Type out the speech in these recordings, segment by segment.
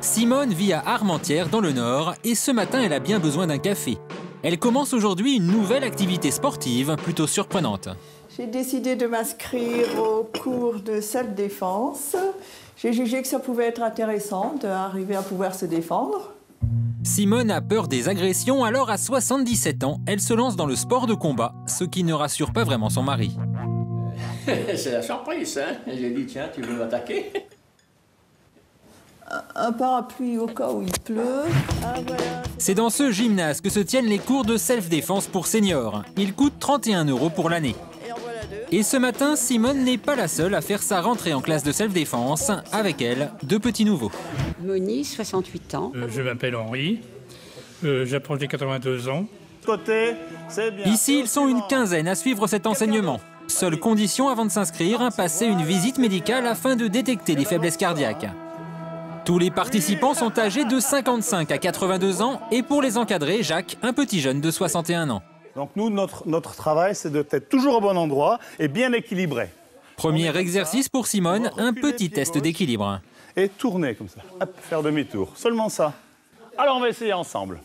Simone vit à Armentières, dans le Nord, et ce matin, elle a bien besoin d'un café. Elle commence aujourd'hui une nouvelle activité sportive plutôt surprenante. J'ai décidé de m'inscrire au cours de self-défense. J'ai jugé que ça pouvait être intéressant d'arriver à pouvoir se défendre. Simone a peur des agressions, alors à 77 ans, elle se lance dans le sport de combat, ce qui ne rassure pas vraiment son mari. C'est la surprise, hein? J'ai dit, tiens, tu veux m'attaquer? Un parapluie au cas où il pleut. Ah, voilà. C'est dans ce gymnase que se tiennent les cours de self-défense pour seniors. Ils coûtent 31 € pour l'année. Et ce matin, Simone n'est pas la seule à faire sa rentrée en classe de self-défense. Avec elle, 2 petits nouveaux. Moni, 68 ans. Je m'appelle Henri, j'approche des 82 ans. Côté, c'est bien. Ici, ils sont une quinzaine à suivre cet enseignement. Seule condition avant de s'inscrire, passer une visite médicale afin de détecter les faiblesses cardiaques. Tous les participants sont âgés de 55 à 82 ans et pour les encadrer, Jacques, un petit jeune de 61 ans. Donc nous, notre travail, c'est d'être toujours au bon endroit et bien équilibré. Premier exercice pour Simone, un petit test d'équilibre. Et tourner comme ça, hop, faire demi-tour, seulement ça. Alors on va essayer ensemble.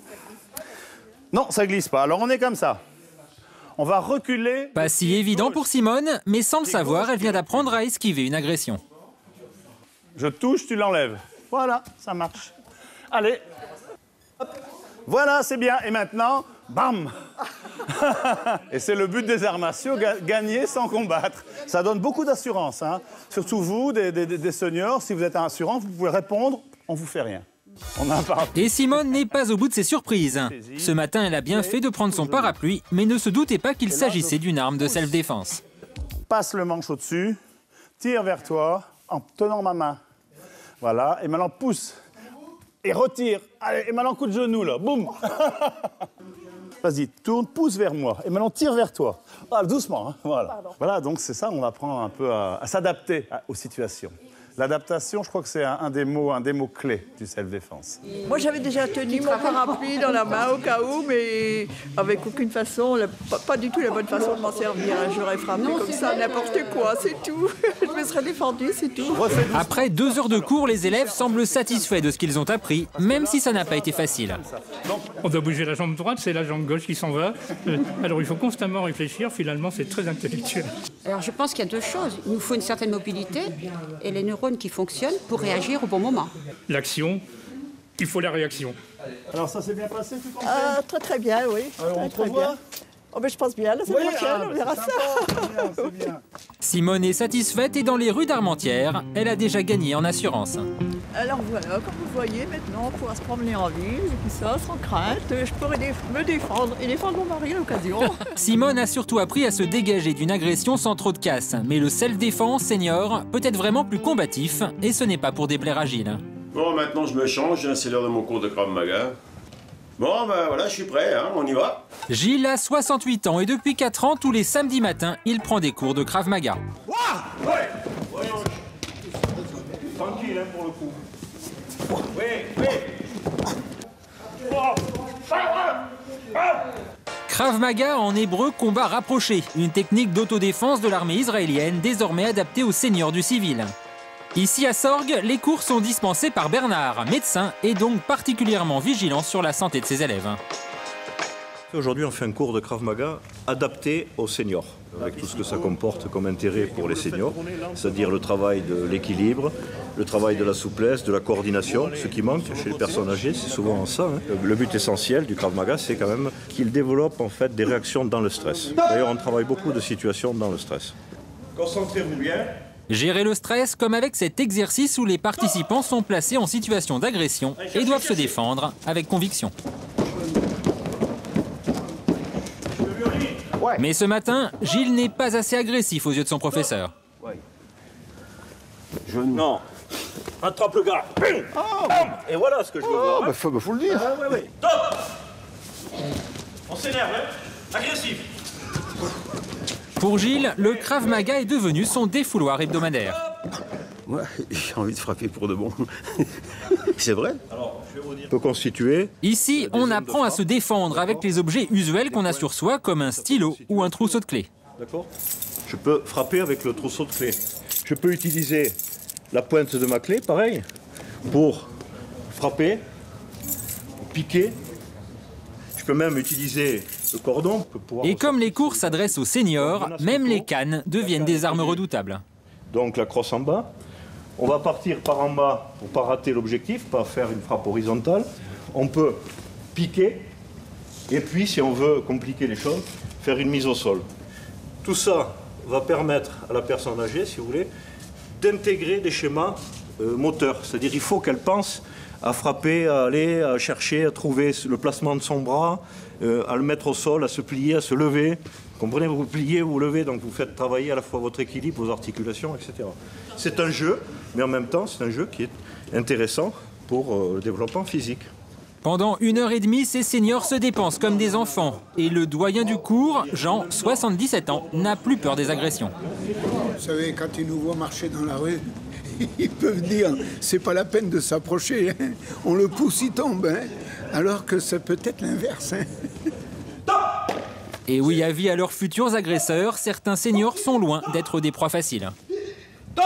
Non, ça glisse pas, alors on est comme ça. On va reculer. Pas si évident pour Simone, mais sans le savoir, elle vient d'apprendre à esquiver une agression. Je touche, tu l'enlèves. Voilà, ça marche. Allez. Hop. Voilà, c'est bien. Et maintenant, bam. Et c'est le but des arts martiaux, gagner sans combattre. Ça donne beaucoup d'assurance, hein. Surtout vous, des seniors, si vous êtes assurant, vous pouvez répondre, on ne vous fait rien. On a un parapluie. Et Simone n'est pas au bout de ses surprises. Ce matin, elle a bien fait de prendre son parapluie, mais ne se doutait pas qu'il s'agissait d'une arme de self-défense. Passe le manche au-dessus, tire vers toi en tenant ma main. Voilà, et maintenant pousse. Et retire. Allez, et maintenant coup de genou, là. Boum. Vas-y, tourne, pousse vers moi. Et maintenant tire vers toi. Ah, doucement, hein. Voilà. Pardon. Voilà, donc c'est ça, on apprend un peu à s'adapter aux situations. L'adaptation, je crois que c'est un des mots clés du self-défense. Moi, j'avais déjà tenu mon parapluie dans la main au cas où, mais avec aucune façon, pas du tout la bonne façon de m'en servir. J'aurais frappé comme ça, n'importe quoi, c'est tout. Je me serais défendue, c'est tout. Après 2 heures de cours, les élèves semblent satisfaits de ce qu'ils ont appris, même si ça n'a pas été facile. On doit bouger la jambe droite, c'est la jambe gauche qui s'en va. Alors il faut constamment réfléchir, finalement c'est très intellectuel. Alors je pense qu'il y a 2 choses. Il nous faut une certaine mobilité et les neurones qui fonctionnent pour réagir au bon moment. L'action, il faut la réaction. Alors ça s'est bien passé, tu penses? Très très bien, oui. Alors on te très bien. Oh, ben, je pense bien, la semaine prochaine, on verra ça. C'est bien. Simone est satisfaite et dans les rues d'Armentières, elle a déjà gagné en assurance. Alors voilà, comme vous voyez, maintenant, on pourra se promener en ville, et puis ça, sans crainte. Je pourrai me défendre et défendre mon mari à l'occasion. Simone a surtout appris à se dégager d'une agression sans trop de casse. Mais le self-défense senior peut être vraiment plus combatif et ce n'est pas pour déplaire à Gilles. Bon, maintenant je me change, c'est l'heure de mon cours de Krav Maga. Bon, ben voilà, je suis prêt, hein, on y va. Gilles a 68 ans et depuis 4 ans, tous les samedis matins, il prend des cours de Krav Maga. Ouais. Voyons. Tranquille, hein, pour le coup. Oui. Krav Maga en hébreu combat rapproché, une technique d'autodéfense de l'armée israélienne désormais adaptée aux seniors du civil. Ici à Sorgues, les cours sont dispensés par Bernard, médecin et donc particulièrement vigilant sur la santé de ses élèves. Aujourd'hui, on fait un cours de Krav Maga adapté aux seniors, avec tout ce que ça comporte comme intérêt pour les seniors, c'est-à-dire le travail de l'équilibre, le travail de la souplesse, de la coordination, ce qui manque chez les personnes âgées, c'est souvent ça. Hein. Le but essentiel du Krav Maga, c'est quand même qu'ils développent en fait des réactions dans le stress. D'ailleurs, on travaille beaucoup de situations dans le stress. Concentrez-vous bien. Gérer le stress comme avec cet exercice où les participants sont placés en situation d'agression et doivent se défendre avec conviction. Mais ce matin, Gilles n'est pas assez agressif aux yeux de son professeur. Non, attrape le gars. Et voilà ce que je veux voir. Bah, faut le dire. Top. On s'énerve, hein. Agressif. Pour Gilles, le Krav Maga est devenu son défouloir hebdomadaire. Ouais, j'ai envie de frapper pour de bon. C'est vrai. Alors, je vais vous dire. Peut constituer. Ici, on apprend à se défendre avec les objets usuels qu'on a sur soi, comme un stylo ou un trousseau de clés. D'accord. Je peux frapper avec le trousseau de clés. Je peux utiliser la pointe de ma clé, pareil, pour frapper, piquer. Je peux même utiliser le cordon. Et comme les cours s'adressent aux seniors, même les cannes deviennent des armes redoutables. Donc la crosse en bas. On va partir par en bas pour ne pas rater l'objectif, pas faire une frappe horizontale. On peut piquer et puis, si on veut compliquer les choses, faire une mise au sol. Tout ça va permettre à la personne âgée, si vous voulez, d'intégrer des schémas moteurs. C'est-à-dire qu'il faut qu'elle pense à frapper, à aller, à chercher, à trouver le placement de son bras, à le mettre au sol, à se plier, à se lever. Vous comprenez, vous pliez, vous levez, donc vous faites travailler à la fois votre équilibre, vos articulations, etc. C'est un jeu, mais en même temps, c'est un jeu qui est intéressant pour le développement physique. Pendant 1h30, ces seniors se dépensent comme des enfants. Et le doyen du cours, Jean, 77 ans, n'a plus peur des agressions. Vous savez, quand ils nous voient marcher dans la rue, ils peuvent dire c'est pas la peine de s'approcher, hein. On le pousse, il tombe, hein. Alors que c'est peut-être l'inverse. Hein. Et oui, avis à leurs futurs agresseurs, certains seniors sont loin d'être des proies faciles. Top!